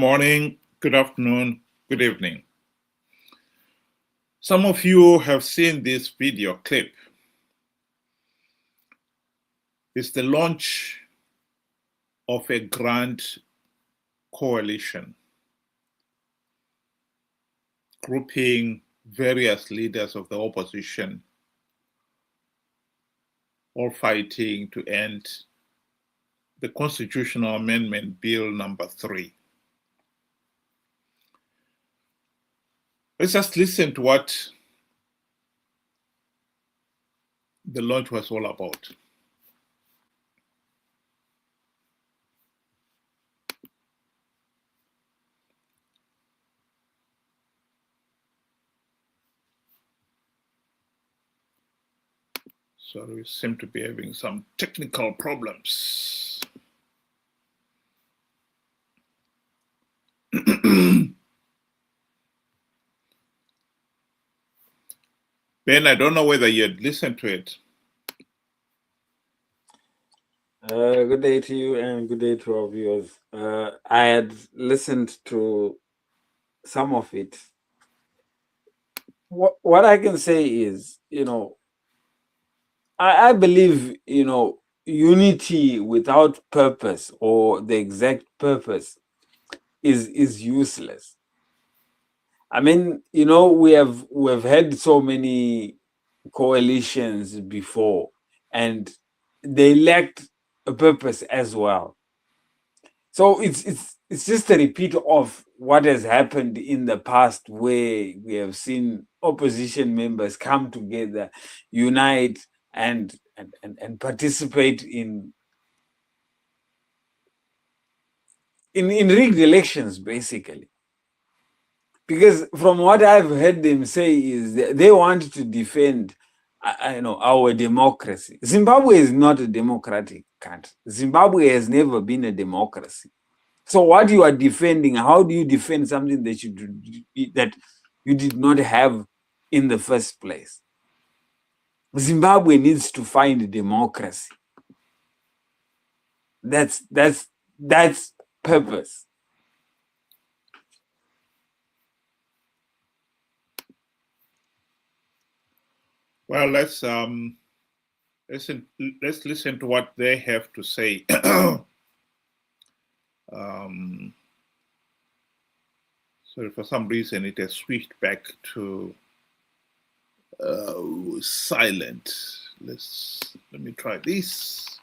morning, good afternoon, good evening. Some of you have seen this video clip. It's the launch of a grand coalition grouping various leaders of the opposition, all fighting to end the Constitutional Amendment Bill number 3. Let's just listen to what the launch was all about. Sorry, we seem to be having some technical problems. Ben, I don't know whether you had listened to it. Good day to you and good day to our viewers. I had listened to some of it. What I can say is, I believe, unity without purpose or the exact purpose is useless. I mean, we have had so many coalitions before, and they lacked a purpose as well. So it's just a repeat of what has happened in the past, where we have seen opposition members come together, unite, and participate in rigged elections, basically. Because from what I've heard them say is that they want to defend our democracy. Zimbabwe is not a democratic country. Zimbabwe has never been a democracy. So what you are defending, how do you defend something that you did not have in the first place? Zimbabwe needs to find democracy. That's purpose. Well, let's listen to what they have to say. Sorry, for some reason it has switched back to silent. Let me try this.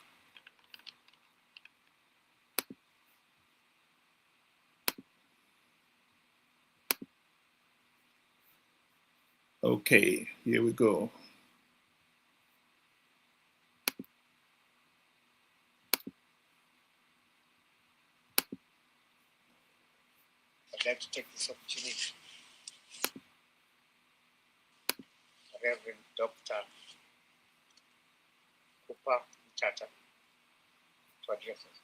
Okay, here we go. I'd like to take this opportunity, Reverend Dr. Kupa Mtata, to address us.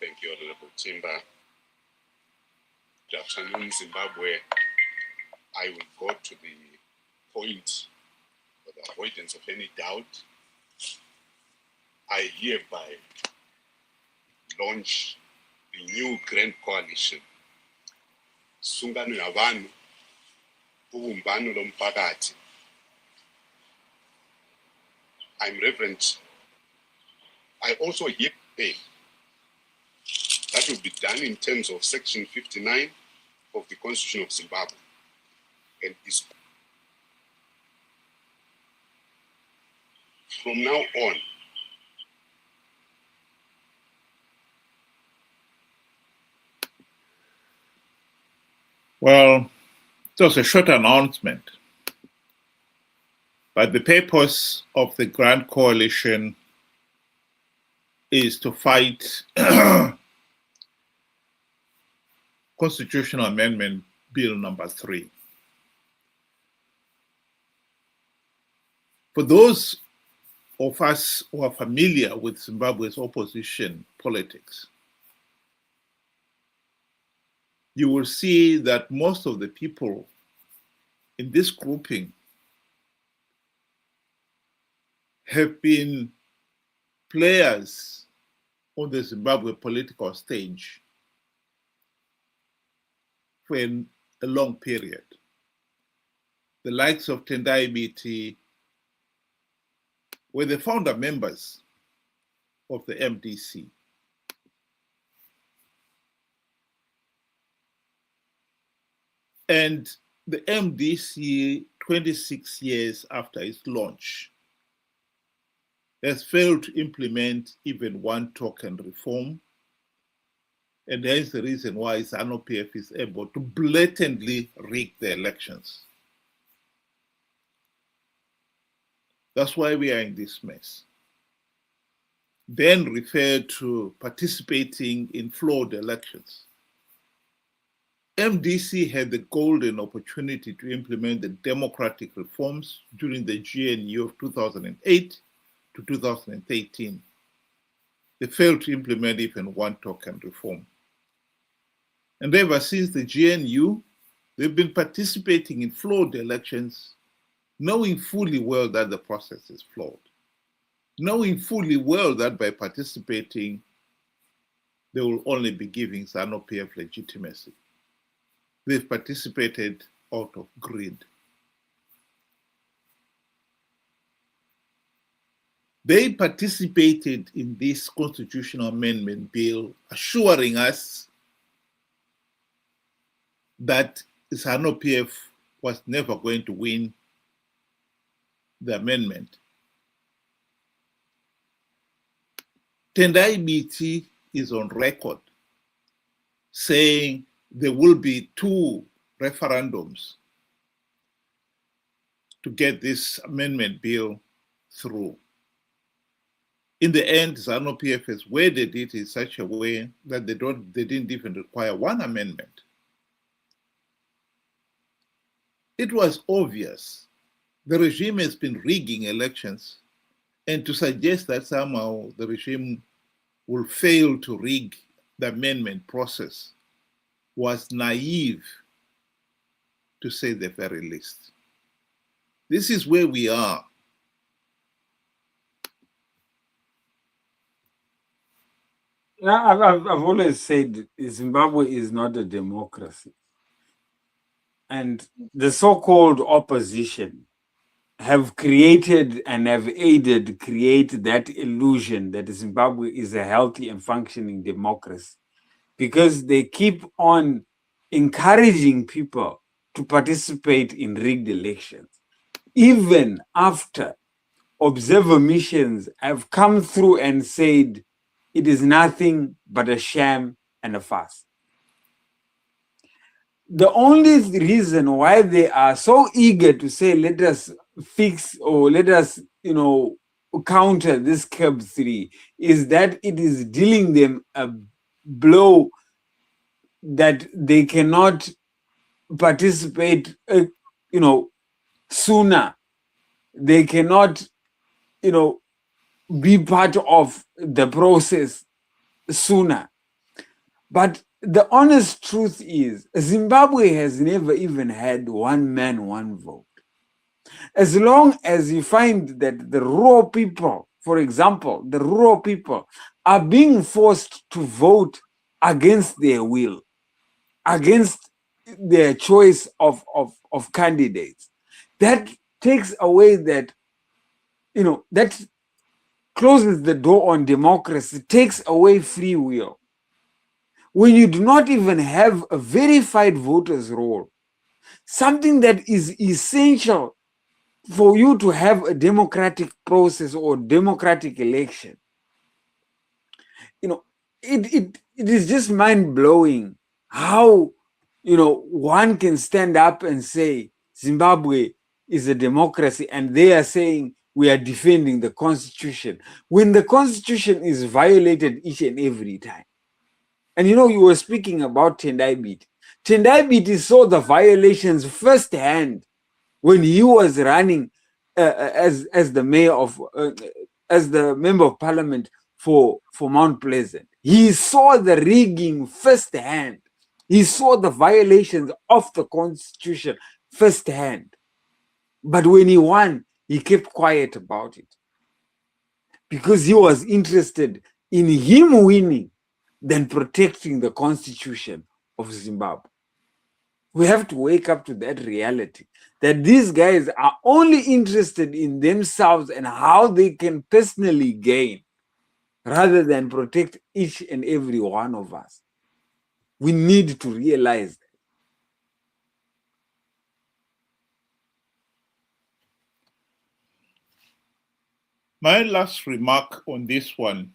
Thank you, Honorable Timber. Good afternoon, Zimbabwe. I will go to the point for the avoidance of any doubt. I hereby launch the new grand coalition. Sungano yavanhu, ubumbano lomphakathi. I'm Reverend. I also hereby that will be done in terms of Section 59 of the Constitution of Zimbabwe, and is from now on Well, it was a short announcement, but the purpose of the Grand Coalition is to fight Constitutional Amendment Bill number 3. For those of us who are familiar with Zimbabwe's opposition politics, you will see that most of the people in this grouping have been players on the Zimbabwe political stage for a long period. The likes of Tendai Biti were the founder members of the MDC. And the MDC, 26 years after its launch, has failed to implement even one token reform. And hence the reason why ZANU-PF is able to blatantly rig the elections. That's why we are in this mess. Then referred to participating in flawed elections. MDC had the golden opportunity to implement the democratic reforms during the GNU of 2008 to 2013. They failed to implement even one token reform. And ever since the GNU, they've been participating in flawed elections, knowing fully well that the process is flawed, knowing fully well that by participating, they will only be giving ZANU-PF legitimacy. They've participated out of greed. They participated in this constitutional amendment bill, assuring us that ZANU-PF was never going to win the amendment. Tendai Biti is on record saying there will be 2 referendums to get this amendment bill through. In the end, ZANU-PF has worded it in such a way that they didn't even require one amendment. It was obvious the regime has been rigging elections, and to suggest that somehow the regime will fail to rig the amendment process was naive, to say the very least. This is where we are. I've always said Zimbabwe is not a democracy. And the so-called opposition have created and have aided create that illusion that Zimbabwe is a healthy and functioning democracy, because they keep on encouraging people to participate in rigged elections, even after observer missions have come through and said it is nothing but a sham and a farce. The only reason why they are so eager to say, let us fix or let us, counter this CAB 3 is that it is dealing them a blow that they cannot participate, sooner. They cannot, be part of the process sooner. But the honest truth is, Zimbabwe has never even had one man, one vote. As long as you find that the rural people, for example, the rural people are being forced to vote against their will, against their choice of candidates, that takes away that, that closes the door on democracy, takes away free will. When you do not even have a verified voters roll, something that is essential for you to have a democratic process or democratic election, it is just mind-blowing how, one can stand up and say Zimbabwe is a democracy, and they are saying we are defending the constitution, when the constitution is violated each and every time. And you were speaking about Tendai Biti. Tendai Biti saw the violations firsthand when he was running as the mayor of, as the member of parliament for Mount Pleasant. He saw the rigging firsthand. He saw the violations of the constitution firsthand. But when he won, he kept quiet about it, because he was interested in him winning than protecting the constitution of Zimbabwe. We have to wake up to that reality, that these guys are only interested in themselves and how they can personally gain, rather than protect each and every one of us. We need to realize that. My last remark on this one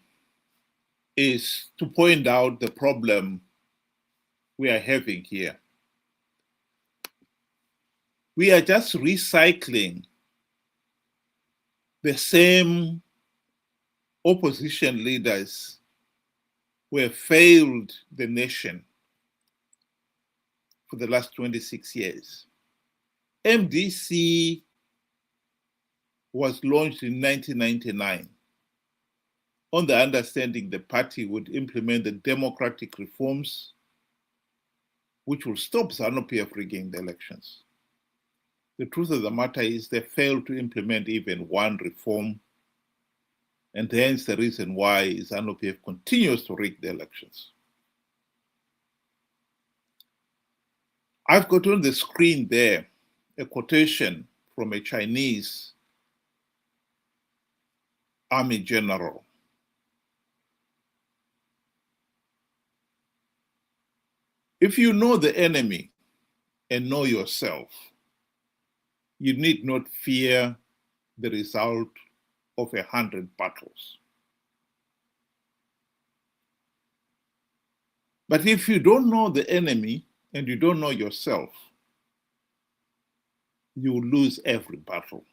is to point out the problem we are having here. We are just recycling the same opposition leaders who have failed the nation for the last 26 years. MDC was launched in 1999 on the understanding the party would implement the democratic reforms which will stop ZANU-PF rigging the elections. The truth of the matter is they failed to implement even one reform, and hence the reason why ZANU-PF continues to rig the elections. I've got on the screen there a quotation from a Chinese army general. If you know the enemy and know yourself, you need not fear the result of 100 battles. But if you don't know the enemy and you don't know yourself, you will lose every battle.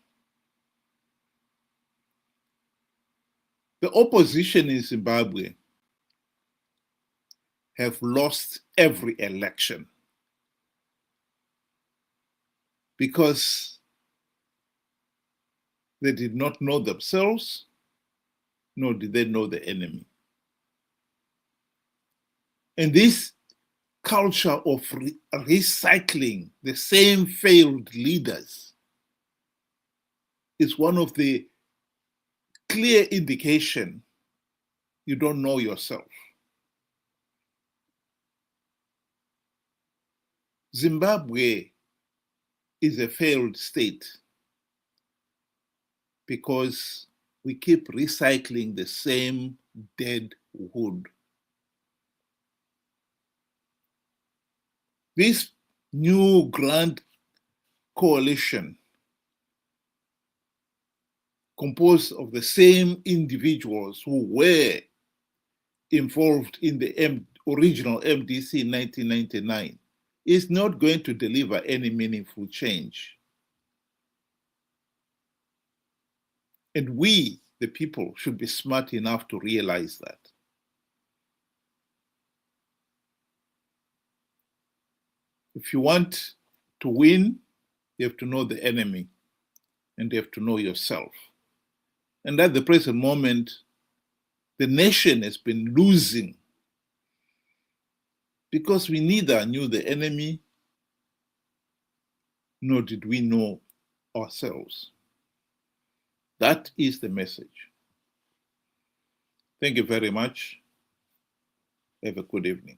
The opposition in Zimbabwe have lost every election because they did not know themselves, nor did they know the enemy. And this culture of recycling the same failed leaders is one of the clear indication you don't know yourself. Zimbabwe is a failed state because we keep recycling the same dead wood. This new grand coalition composed of the same individuals who were involved in the original MDC in 1999 is not going to deliver any meaningful change. And we, the people, should be smart enough to realize that. If you want to win, you have to know the enemy and you have to know yourself. And at the present moment, the nation has been losing because we neither knew the enemy nor did we know ourselves. That is the message. Thank you very much. Have a good evening.